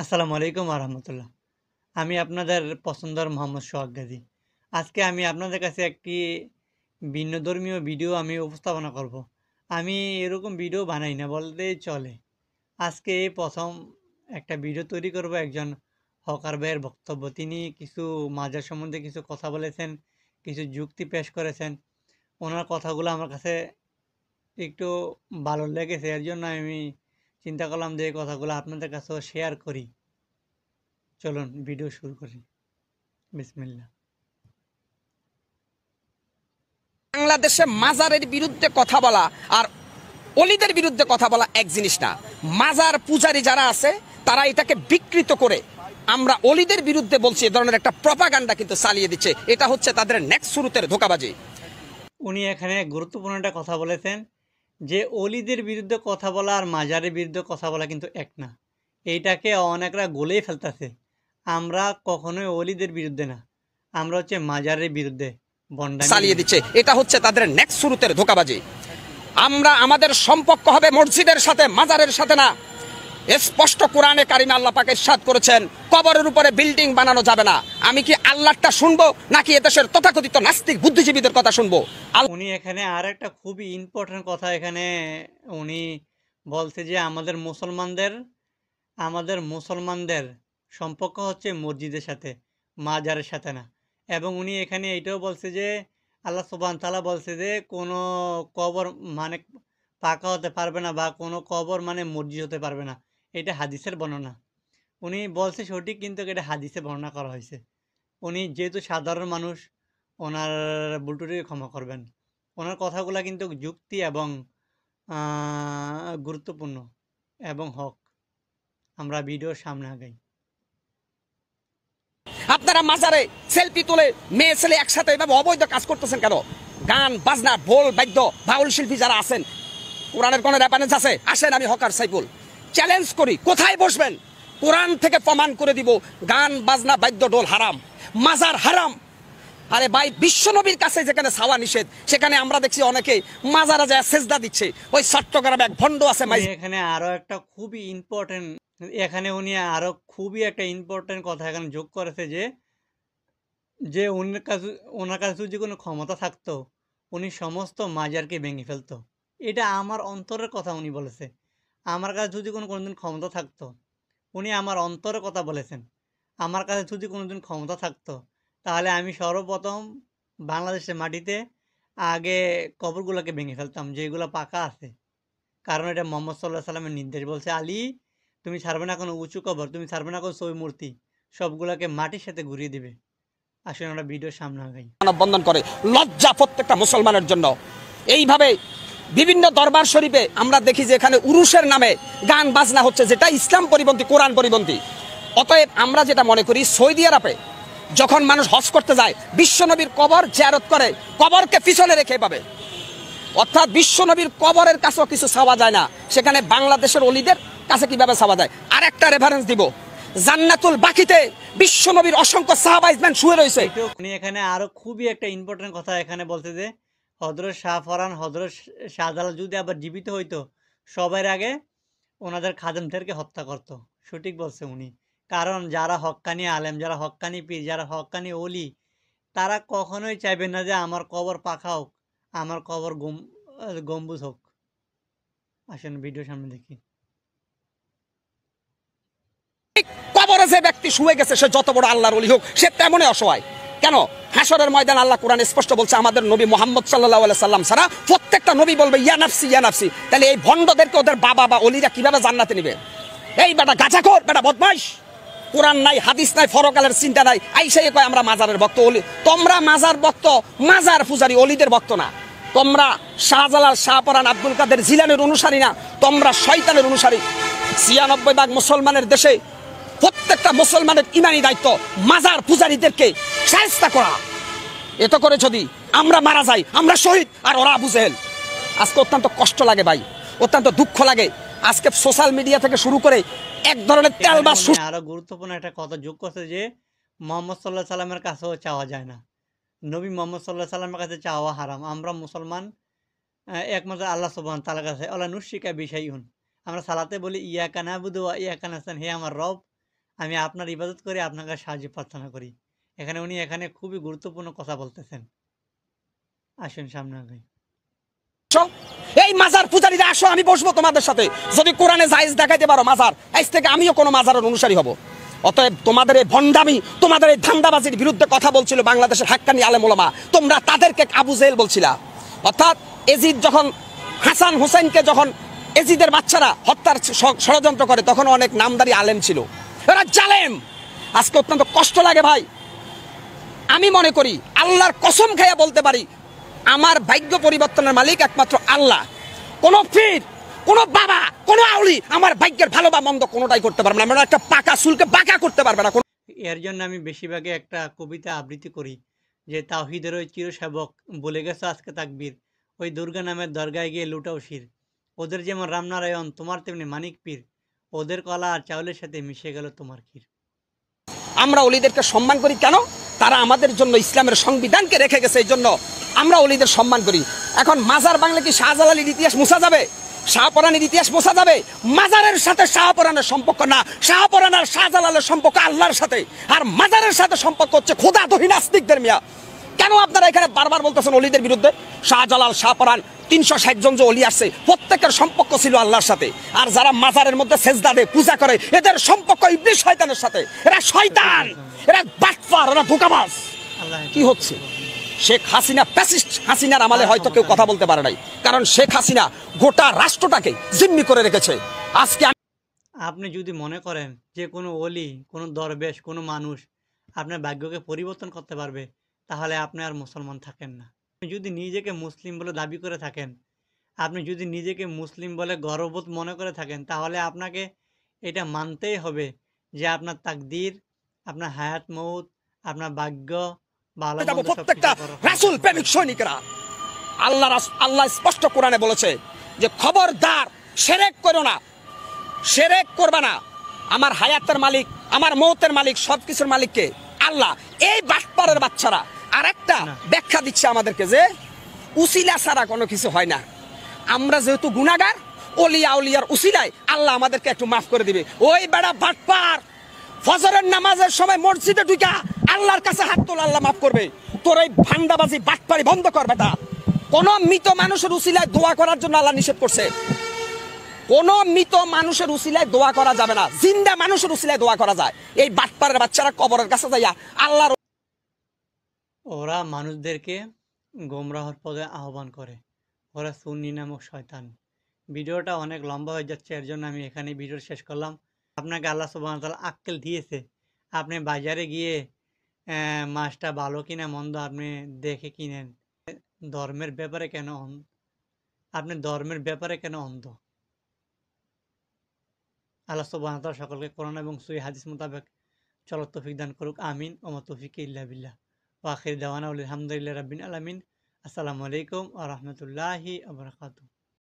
আসসালামু আলাইকুম আরহামতুল্লাহ। আমি আপনাদের পছন্দের মোহাম্মদ সোহাগ গাজী। আজকে আমি আপনাদের কাছে একটি ভিন্নধর্মীয় ভিডিও আমি উপস্থাপনা করব। আমি এরকম ভিডিও বানাই না বললেই চলে। আজকে এই প্রথম একটা ভিডিও তৈরি করব একজন হকার ভাইয়ের বক্তব্য। তিনি কিছু মাজার সম্বন্ধে কিছু কথা বলেছেন, কিছু যুক্তি পেশ করেছেন। ওনার কথাগুলো আমার কাছে একটু ভালো লেগেছে। এর জন্য আমি চিন্তা করলাম যে এই কথাগুলো আপনাদের কাছেও শেয়ার করি। চলুন ভিডিও শুরু করি। বিসমিল্লাহ। বাংলাদেশে মাজারের বিরুদ্ধে কথা বলা আর অলিদের বিরুদ্ধে কথা বলা এক জিনিস না। মাজার পূজারী যারা আছে তারা এটাকে বিকৃত করে আমরা অলিদের বিরুদ্ধে বলছি, এ ধরনের একটা প্রপাগান্ডা কিন্তু চালিয়ে দিচ্ছে। এটা হচ্ছে তাদের নেক্সট শুরুতের ধোঁকাবাজি। উনি এখানে গুরুত্বপূর্ণ একটা কথা বলেছেন যে অলিদের বিরুদ্ধে কথা বলা আর মাজারের বিরুদ্ধে কথা বলা কিন্তু এক না। এইটাকে অনেকরা গলেই ফেলতেছে। আমরা কখনোই অলিদের বিরুদ্ধে না, আমরা হচ্ছে মাজারের বিরুদ্ধে বন্ডামি চালিয়ে দিচ্ছে। এটা হচ্ছে তাদের নেক্সট শুরুতের ধোঁকাবাজি। আমরা আমাদের সম্পর্ক হবে মসজিদের সাথে, মাজারের সাথে না। স্পষ্ট কোরআনে কারিমে আল্লাহ পাক ইরশাদ করেছেন কবরের উপরে বিল্ডিং বানানো যাবে না। আমি কি আল্লাহটা শুনবো নাকি এদেশের তথাকথিত নাস্তিক বুদ্ধিজীবীদের কথা শুনবো? উনি এখানে আর একটা খুবই ইম্পর্টেন্ট কথা এখানে উনি বলছে যে আমাদের মুসলমানদের সম্পর্ক হচ্ছে মসজিদের সাথে, মাজারের সাথে না। এবং উনি এখানে এইটাও বলছে যে আল্লাহ সুবহানাহু ওয়া তাআলা বলছে যে কোনো কবর মানে পাকা হতে পারবে না বা কোনো কবর মানে মসজিদ হতে পারবে না। এটা হাদিসের বর্ণনা। উনি বলছে সঠিক, কিন্তু এটা হাদিসে বর্ণনা করা হয়েছে। উনি যেহেতু সাধারণ মানুষ, ওনার ভুলটুটিকে ক্ষমা করবেন। ওনার কথাগুলা কিন্তু যুক্তি এবং গুরুত্বপূর্ণ এবং হক। আমরা ভিডিওর সামনে আগাই। আপনারা মাজারে সেলফি তুলে মেয়ে ছেলে একসাথে এভাবে অবৈধ কাজ করতেছেন কেন? গান বাজনা ঢোল বাদ্য বাউল শিল্পী যারা আছেন, কোরআনের কোন রেফারেন্স আছে? আসেন, আমি হকার সাইফুল চ্যালেঞ্জ করি, কোথায় বসবেন? কোরআন থেকে প্রমাণ করে দিব গান বাজনা বাদ্য ঢোল হারাম, মাজার হারাম। আরে ভাই, বিশ্বনবীর কাছে যেখানে ছাওয়া নিষেধ, সেখানে আমরা দেখছি অনেকে মাজারা যায় সেজদা দিচ্ছে। ওই চট্টগ্রামে এক ভণ্ড আছে। এখানে উনি আরো খুবই একটা ইম্পর্টেন্ট কথা এখানে যোগ করেছে যে যে ওনার কাছে যদি কোনো ক্ষমতা থাকতো, উনি সমস্ত মাজারকে ভেঙে ফেলতো। এটা আমার অন্তরের কথা উনি বলেছে। আমার কাছে যদি কোনোদিন ক্ষমতা থাকতো, উনি আমার অন্তরের কথা বলেছেন। আমার কাছে যদি কোনোদিন ক্ষমতা থাকতো, তাহলে আমি সর্বপ্রথম বাংলাদেশের মাটিতে আগে কবরগুলোকে ভেঙে ফেলতাম, যেগুলো পাকা আছে। কারণ এটা মোহাম্মদ সাল্লাল্লাহু আলাইহি সাল্লামের নির্দেশ। বলছে, আলী তুমি ছাড়বে না কোনো উঁচু কবর, তুমি ছাড়বে না কোনো ছবি মূর্তি, সবগুলোকে মাটির সাথে ঘুরিয়ে দিবে। আসলে আমরা ভিডিওর সামনে আগাই। মানববন্ধন করে লজ্জা প্রত্যেকটা মুসলমানের জন্য। এইভাবে বিভিন্ন দরবার শরীফে আমরা দেখি যে এখানে উরুসের নামে গান বাজনা হচ্ছে, যেটা ইসলাম পরিপন্থী, কোরআন পরিপন্থী। অতএব আমরা যেটা মনে করি, সৌদি আরবে যখন মানুষ হজ করতে যায়, বিশ্বনবীর কবর জিয়ারত করে, কবরকে পিছনে রেখে পাবে। অর্থাৎ বিশ্বনবীর কবরের কাছেও কিছু চাওয়া যায় না, সেখানে বাংলাদেশের অলিদের কাছে কিভাবে চাওয়া যায়? আরেকটা রেফারেন্স দিব, জান্নাতুল বাকিতে বিশ্বনবীর অসংখ্য সাহাবাইজমান শুয়ে রয়েছে। উনি এখানে আরো খুবই একটা ইম্পর্টেন্ট কথা এখানে বলছে যে হযরত শাহফরান, হযরত শাহজালাল যদি আবার জীবিত হইতো, সবার আগে ওনাদের খাদেমদেরকে হত্যা করত। সঠিক বলছে উনি। কারণ যারা হক্কানি আলেম, যারা হক্কানি পীর, যারা হক্কানি অলি, তারা কখনোই চাইবে না যে আমার কবর পাকা হোক, আমার কবর গম্বুজ হোক। আসেন ভিডিও সামনে দেখি। কবরে যে ব্যক্তি শুয়ে গেছে, সে যত বড় আল্লাহর ওলি হোক, সে তেমনই অসহায়। কেন? হাসরের ময়দান আল্লাহ কোরআনে স্পষ্ট বলছে, আমাদের নবী মুহাম্মদ সাল্লাল্লাহু আলাইহি সাল্লাম ছাড়া প্রত্যেকটা নবী বলবে ইয়া নাফসি ইয়া নাফসি। তাহলে এই ভণ্ডদেরকে ওদের বাবা বা অলিরা কিভাবে জান্নাতে নেবে? এই বেটা গাঁজাখোর, বেটা বদমাইশ, কোরআন নাই, হাদিস নাই, ফরকালের চিন্তা নাই, আইসাই কয় আমরা মাজারের ভক্ত। অলি তোমরা মাজার ভক্ত, মাজার পূজারী, অলিদের ভক্ত না। তোমরা শাহজালাল, শাহপরান, আব্দুল কাদের জিলানের অনুসারী না, তোমরা শয়তানের অনুসারী। ৯৬% মুসলমানের দেশে প্রত্যেকটা মুসলমানের ইমানি দায়িত্ব মাজার পূজারীদেরকে শায়েস্তা করা। এত করে যদি আমরা মারা যাই, আমরা শহীদ, আর ওরা আবু জেহেল। আজকে অত্যন্ত কষ্ট লাগে ভাই, অত্যন্ত দুঃখ লাগে। আজকে সোশ্যাল মিডিয়া থেকে শুরু করে এক ধরনের তেলবাস। আরো গুরুত্বপূর্ণ একটা কথা যোগ করছে যে মোহাম্মদ সাল্লাল্লাহু আলাইহি সাল্লামের কাছেও চাওয়া যায় না। নবী মোহাম্মদ সাল্লাল্লাহু আলাইহি সাল্লামের কাছে চাওয়া হারাম। আমরা মুসলমান একমাত্র আল্লাহ সুবহানাহু ওয়া তাআলার কাছে, আল্লাহ নুশরিকা বিশাইউন। আমরা সালাতে বলি ইয়াকা নাবুদু ওয়া ইয়াকা নাস্তাইন, হে আমার রব, আমি আপনার ইবাদত করে আপনার কাছে সাহায্য প্রার্থনা করি। উনি এখানে খুবই গুরুত্বপূর্ণ কথা বলতেছেন। আসুন সামনে আগাই। আসো, এই মাজার পূজারীরা আসো, আমি বসবো তোমাদের সাথে। যদি কোরআনে জায়েজ দেখাইতে পারো মাজার, আজ থেকে আমিও কোনো মাজারের অনুসারী হব। অতএব তোমাদের এই ভণ্ডামি, তোমাদের এই ধান্দাবাজির বিরুদ্ধে কথা বলছিল বাংলাদেশের হাক্কানি আলেম ওলামা। তোমরা তাদেরকে আবু জেহেল বলছিলা। অর্থাৎ এজিদ যখন হাসান হুসেনকে যখন এজিদের বাচ্চারা হত্যার ষড়যন্ত্র করে, তখন অনেক নামদারি আলেম ছিল। এরা জালেম। আজকে অত্যন্ত কষ্ট লাগে ভাই। আমি মনে করি, আল্লাহর কসম খাইয়া বলতে পারি, আমার ভাগ্য পরিবর্তনের মালিক একমাত্র আল্লাহ। কোন পীর, কোন বাবা, কোন আউলি আমার ভাগ্যের ভালো বা মন্দ কোনোটাই করতে পারবে না। আমরা একটা পাকা চুলকে বাঁকা করতে পারবে না। এর জন্য আমি বেশিরভাগে একটা কবিতা আবৃত্তি করি যে, তাওহীদের ওই চিরসেবক বলে গেছো আজকে তাকবীর, ওই দুর্গা নামের দরগায় গিয়ে লুটাও শির। ওদের যেমন রামনারায়ণ, তোমার তেমনি মানিক পীর, ওদের কলা আর চাউলের সাথে মিশে গেল তোমার ক্ষীর। আমরা অলিদেরকে সম্মান করি কেন? তারা আমাদের জন্য ইসলামের সংবিধানকে রেখে গেছে, এই জন্য আমরা অলিদের সম্মান করি। এখন মাজার বাংলা কি শাহজালালির ইতিহাস মুছা যাবে? শাহপরানের ইতিহাস মোছা যাবে? মাজারের সাথে শাহপরানের সম্পর্ক না, শাহপরানের শাহজালালের সম্পর্ক আল্লাহর সাথে, আর মাজারের সাথে সম্পর্ক হচ্ছে খোদাদহী নাস্তিকদের। মিয়া, কেন আপনারা এখানে বারবার বলতেছেন অলিদের বিরুদ্ধে? শাহজালাল, শাহপরান, 360 জন যে অলি আসছে, প্রত্যেকের সম্পর্ক ছিল আল্লাহর সাথে। আর যারা মাজারের মধ্যে সেজদা দেয়, পূজা করে, এদের সম্পর্ক ইবলিস শয়তানের সাথে। এরা শয়তান, এরা বাটপার, এরা ধোঁকাবাজ। কি হচ্ছে? শেখ হাসিনা ফ্যাসিস্ট হাসিনার আমলে হয়তো কেউ কথা বলতে পারে নাই, কারণ শেখ হাসিনা গোটা রাষ্ট্রটাকে জিম্মি করে রেখেছে। আজকে আপনি যদি মনে করেন যে কোনো অলি, কোনো দরবেশ, কোনো মানুষ আপনার ভাগ্যকে পরিবর্তন করতে পারবে, তাহলে আপনি আর মুসলমান থাকেন না। আপনি যদি নিজেকে মুসলিম বলে দাবি করে থাকেন, আপনি যদি নিজেকে মুসলিম বলে গর্ববোধ মনে করে থাকেন, তাহলে আপনাকে এটা মানতেই হবে যে আপনার তাকদীর, আপনার হায়াত মউত, আপনার ভাগ্য, ভালো মন্দ প্রত্যেকটা রাসূল প্রেমিক সৈনিকরা, আল্লাহ স্পষ্ট কোরআনে বলেছে যে খবরদার শিরক করো না, শিরক করবে না। আমার হায়াতের মালিক, আমার মৌতের মালিক, সবকিছুর মালিককে আল্লাহ। এই বাটপারের বাচ্চারা আরেকটা ব্যাখ্যা দিচ্ছে আমাদেরকে যে উসিলা ছাড়া কোনো কিছু হয় না। আমরা যেহেতু গুনাহগার, ওলিয়া উলিয়ার উসিলায় আল্লাহ আমাদেরকে একটু মাফ করে দিবে। ওই বেড়া বাটপার, ফজরের নামাজের সময় মসজিদে ঢুকা আল্লাহর কাছে হাত তোলা, আল্লাহ মাফ করবে। তোর এই ভান্ডাবাজি বাটপারি বন্ধ কর বেটা। কোন মৃত মানুষের উসিলায় দোয়া করার জন্য আল্লাহ নিষেধ করছে। কোন মৃত মানুষের উসিলায় দোয়া করা যাবে না, জিন্দা মানুষের উসিলায় দোয়া করা যায়। এই বাটপারের বাচ্চারা কবরের কাছে যাইয়া আল্লাহর, ওরা মানুষদেরকে গোমরাহর পথে আহ্বান করে। ওরা সুন্নি নামক শয়তান। ভিডিওটা অনেক লম্বা হয়ে যাচ্ছে, এর জন্য আমি এখানে ভিডিও শেষ করলাম। আপনাকে আল্লাহ সুবহানাহু ওয়া তাআলা আক্কেল দিয়েছে, আপনি বাজারে গিয়ে মাছটা ভালো কিনা মন্দ আপনি দেখে কিনেন। ধর্মের ব্যাপারে কেন আপনি ধর্মের ব্যাপারে কেন অন্ধ? আল্লাহ সুবহানাহু ওয়া তাআলা সকলকে কোরআন এবং সহিহ হাদিস মোতাবেক চলার তৌফিক দান করুক। আমিন। ওমা তৌফিক ইল্লা বিল্লাহ। ওয়া আখির দাওয়ানা আলহামদুলিল্লাহি রাব্বিল আলামিন। আসসালামু আলাইকুম ওয়া রাহমাতুল্লাহি ওয়া বারাকাতুহু।